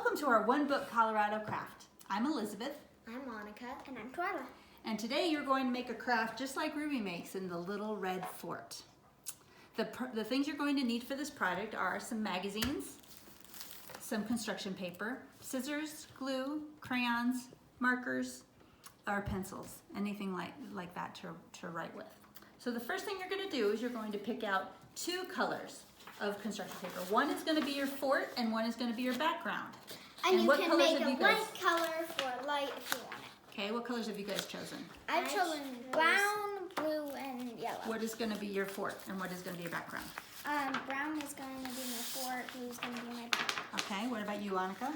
Welcome to our One Book Colorado craft. I'm Elizabeth. I'm Monica. And I'm Twyla. And today you're going to make a craft just like Ruby makes in the Little Red Fort. The things you're going to need for this project are some magazines, some construction paper, scissors, glue, crayons, markers, or pencils, anything like that to write with. So the first thing you're going to do is you're going to pick out two colors of construction paper. One is going to be your fort and one is going to be your background. And you can make a light color for light if you want it. Okay, what colors have you guys chosen? I've chosen brown, blue, and yellow. What is going to be your fort and what is going to be your background? Brown is going to be my fort, blue is going to be my background. Okay, what about you, Annika?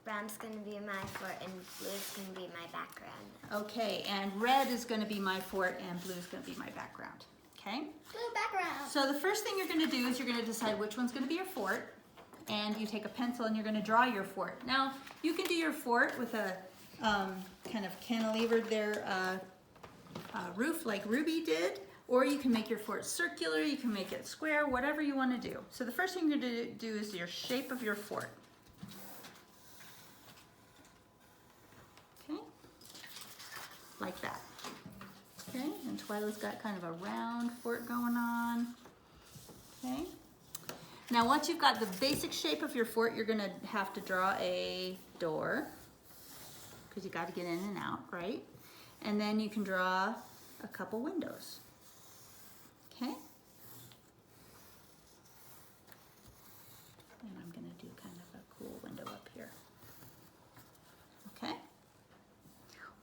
Brown's going to be my fort and blue is going to be my background. Okay, and red is going to be my fort and blue is going to be my background. Okay? Blue background. So the first thing you're going to do is you're going to decide which one's going to be your fort, and you take a pencil and you're going to draw your fort. Now, you can do your fort with a kind of cantilevered there roof like Ruby did, or you can make your fort circular, you can make it square, whatever you want to do. So the first thing you're going to do is your shape of your fort. Okay? Like that. Okay, and Twyla's got kind of a round fort going on. Okay. Now once you've got the basic shape of your fort, you're gonna have to draw a door because you got to get in and out, right? And then you can draw a couple windows. Okay. And I'm gonna do kind of a cool window up here. Okay.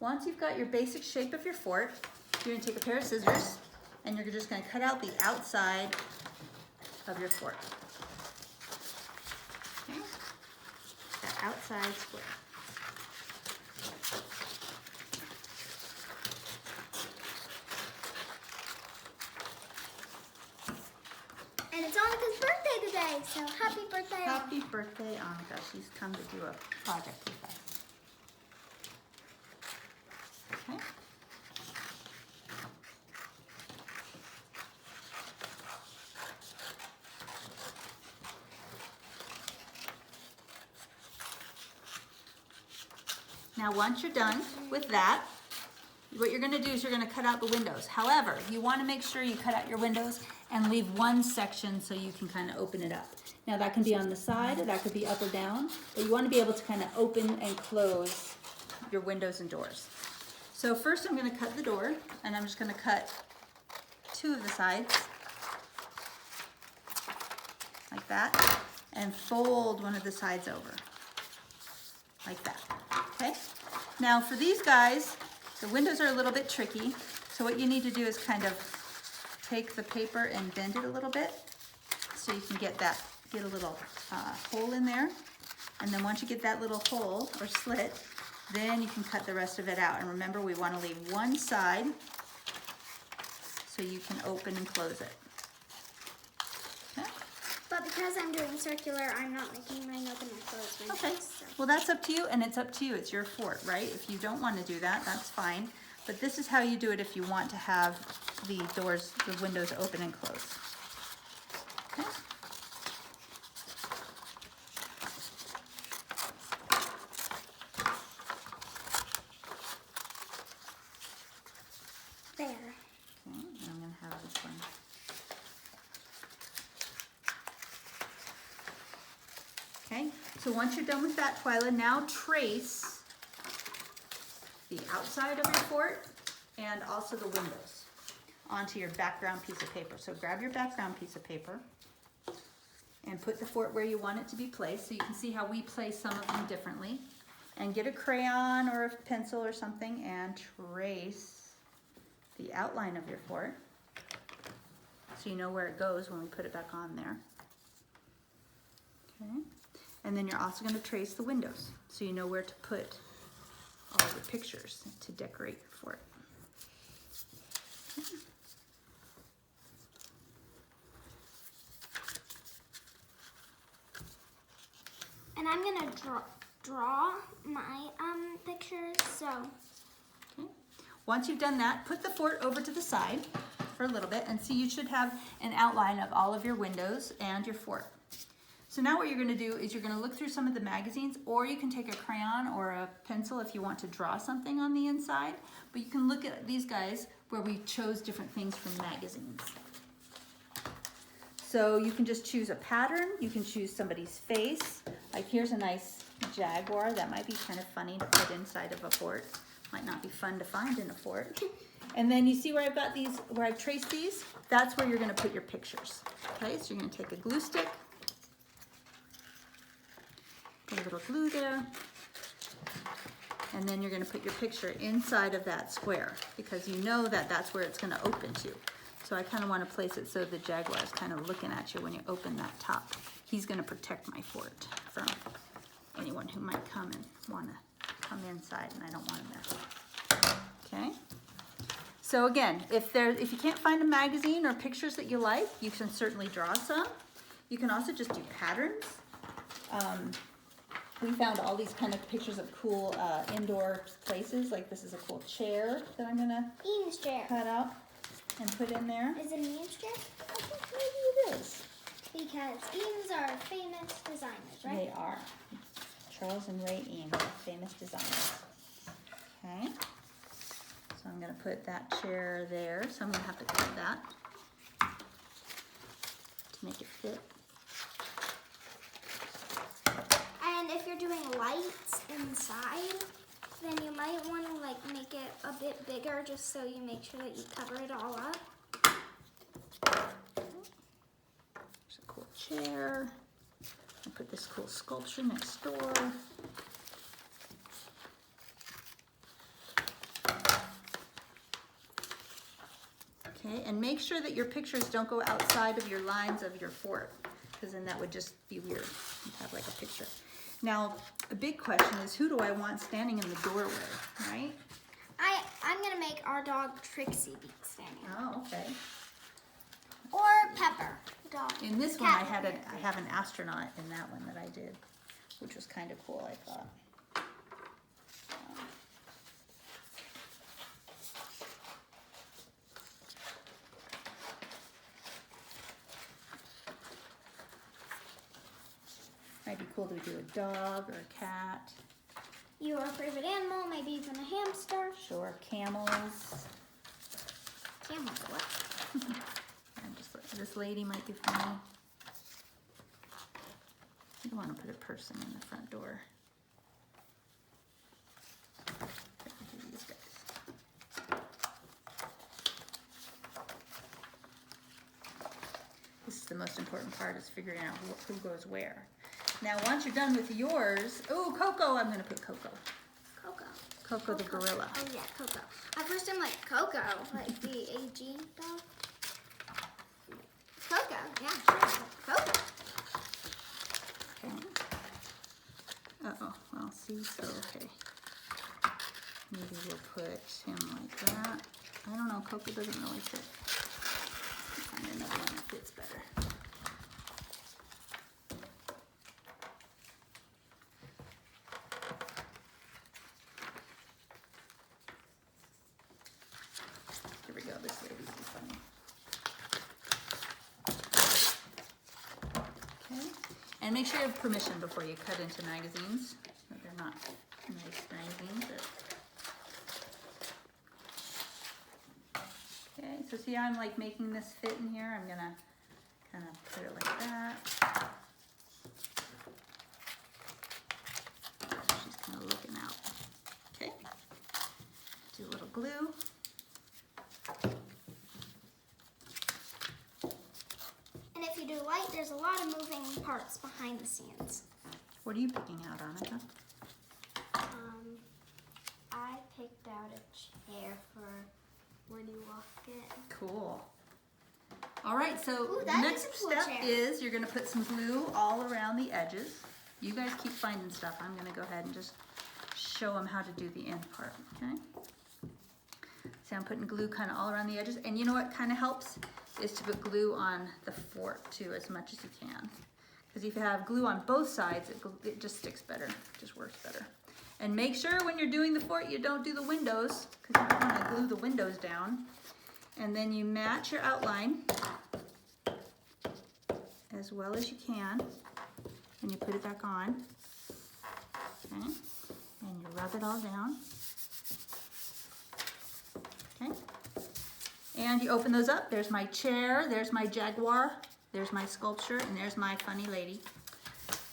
Once you've got your basic shape of your fort, you're going to take a pair of scissors and you're just going to cut out the outside of your fort. Okay? That outside square. And it's Annika's birthday today, so happy birthday. Happy birthday, Annika. She's come to do a project with us. Okay? Now once you're done with that, what you're going to do is you're going to cut out the windows. However, you want to make sure you cut out your windows and leave one section so you can kind of open it up. Now that can be on the side or that could be up or down, but you want to be able to kind of open and close your windows and doors. So first I'm going to cut the door, and I'm just going to cut two of the sides like that and fold one of the sides over like that. Okay? Now for these guys, the windows are a little bit tricky, so what you need to do is kind of take the paper and bend it a little bit so you can get a little hole in there. And then once you get that little hole or slit, then you can cut the rest of it out. And remember, we want to leave one side so you can open and close it. Okay? But because I'm doing circular, I'm not making mine open and close windows. Okay, So. well that's up to you, and it's up to you. It's your fort, right? If you don't want to do that, that's fine. But this is how you do it if you want to have the doors, the windows open and close. Okay? There. Okay, and I'm going to have this one. Okay, so once you're done with that, Twyla, now trace the outside of your fort and also the windows onto your background piece of paper. So grab your background piece of paper and put the fort where you want it to be placed, so you can see how we place some of them differently. And get a crayon or a pencil or something and trace the outline of your fort so you know where it goes when we put it back on there. Okay. And then you're also going to trace the windows so you know where to put all the pictures to decorate your fort. Okay. And I'm going to draw my pictures, so. Okay. Once you've done that, put the fort over to the side for a little bit and see, you should have an outline of all of your windows and your fort. So now what you're gonna do is you're gonna look through some of the magazines, or you can take a crayon or a pencil if you want to draw something on the inside, but you can look at these guys where we chose different things from magazines. So you can just choose a pattern, you can choose somebody's face. Like here's a nice jaguar that might be kind of funny to put inside of a fort. Might not be fun to find in a fort. And then you see where I've got these, where I've traced these? That's where you're gonna put your pictures. Okay, so you're gonna take a glue stick, put a little glue there, and then you're gonna put your picture inside of that square because you know that that's where it's gonna open to. So I kind of want to place it so the jaguar is kind of looking at you when you open that top. He's going to protect my fort from anyone who might come and want to come inside, and I don't want him there. Okay. So again, if you can't find a magazine or pictures that you like, you can certainly draw some. You can also just do patterns. We found all these kind of pictures of cool indoor places. Like this is a cool chair that I'm going to Eames chair. cut out and put in there. Is it an Eames chair? I think maybe it is. Because Eames are famous designers, right? They are. Charles and Ray Eames, famous designers. Okay. So I'm going to put that chair there. So I'm going to have to cut that to make it fit. And if you're doing lights inside, then you might want to like make it a bit bigger just so you make sure that you cover it all up. There's a cool chair. I'll put this cool sculpture next door. Okay, and make sure that your pictures don't go outside of your lines of your fort, because then that would just be weird. You'd have like a picture. Now, a big question is, who do I want standing in the doorway, right? I'm gonna make our dog Trixie be standing. Oh, okay. Or Pepper, the dog. In this one, I Cat. have an astronaut in that one that I did, which was kind of cool, I thought. Might be cool to do a dog or a cat. Your favorite animal, maybe even a hamster. Sure, camels. Camels, what? And just this lady might be funny. You don't want to put a person in the front door. I can do these guys. This is the most important part, is figuring out who goes where. Now, once you're done with yours, oh, Coco, I'm going to put Coco. Coco. Coco the gorilla. Oh yeah, Coco. At first I'm like Coco, like the AG dog. Coco, yeah, sure. Coco. Okay. Uh-oh, well, see, so, okay. Maybe we'll put him like that. I don't know, Coco doesn't really fit. Find another one that fits better. Here we go, this lady's funny. Okay, and make sure you have permission before you cut into magazines. They're not nice magazines. Okay, so see how I'm like making this fit in here? I'm gonna kind of put it like that. She's kind of looking out. Okay, do a little glue. And if you do light, there's a lot of moving parts behind the scenes. What are you picking out, Annika? I picked out a chair for when you walk it. Cool. All right, so Ooh, the that next is a cool step chair. is you're gonna put some glue all around the edges. You guys keep finding stuff. I'm gonna go ahead and just show them how to do the end part, okay? See, I'm putting glue kind of all around the edges. And you know what kind of helps? Is to put glue on the fort too, as much as you can. Because if you have glue on both sides, it just sticks better, it just works better. And make sure when you're doing the fort, you don't do the windows, because you don't want to glue the windows down. And then you match your outline as well as you can. and you put it back on. Okay, and you rub it all down. Okay, and you open those up. There's my chair, there's my jaguar, there's my sculpture, and there's my funny lady.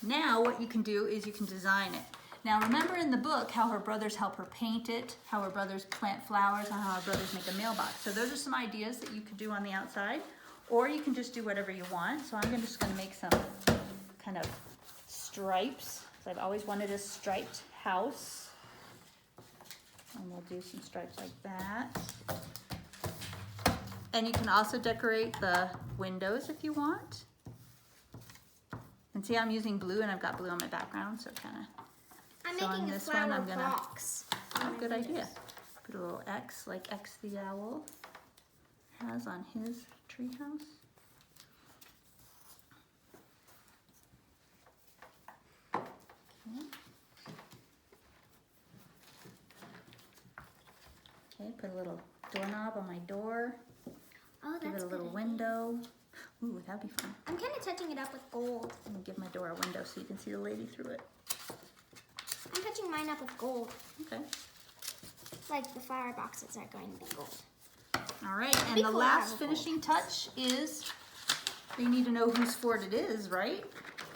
Now what you can do is you can design it. Now remember in the book how her brothers help her paint it, how her brothers plant flowers, and how her brothers make a mailbox. So those are some ideas that you could do on the outside, or you can just do whatever you want. So I'm just gonna make some kind of stripes. So I've always wanted a striped house. And we'll do some stripes like that. And you can also decorate the windows if you want. And see, I'm using blue, and I've got blue on my background, so kind of. I'm So on making a this one, flower I'm gonna- box. Oh, good idea. Put a little X, like X the owl has on his treehouse. Okay. Okay, put a little doorknob on my door. Oh, Give that's it a good little idea. window. Ooh, that'd be fun. I'm kind of touching it up with gold. I'm gonna give my door a window so you can see the lady through it. I'm touching mine up with gold. Okay. Like the flower boxes are going to be gold. All right, and Be the cool to have last a finishing touch is, they need to know whose fort it is, right?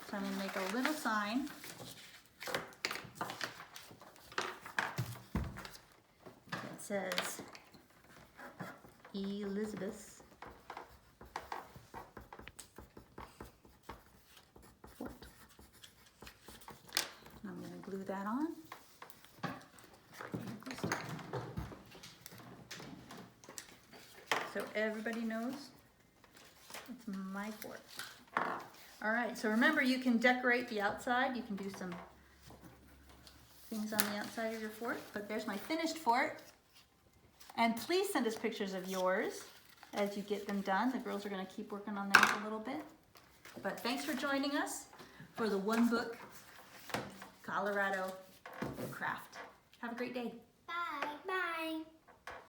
So I'm gonna make a little sign. It says, Elizabeth fort. And I'm gonna glue that on. So everybody knows it's my fort. All right, so remember you can decorate the outside. You can do some things on the outside of your fort, but there's my finished fort. And please send us pictures of yours as you get them done. The girls are gonna keep working on theirs a little bit. But thanks for joining us for the One Book Colorado craft. Have a great day. Bye. Bye.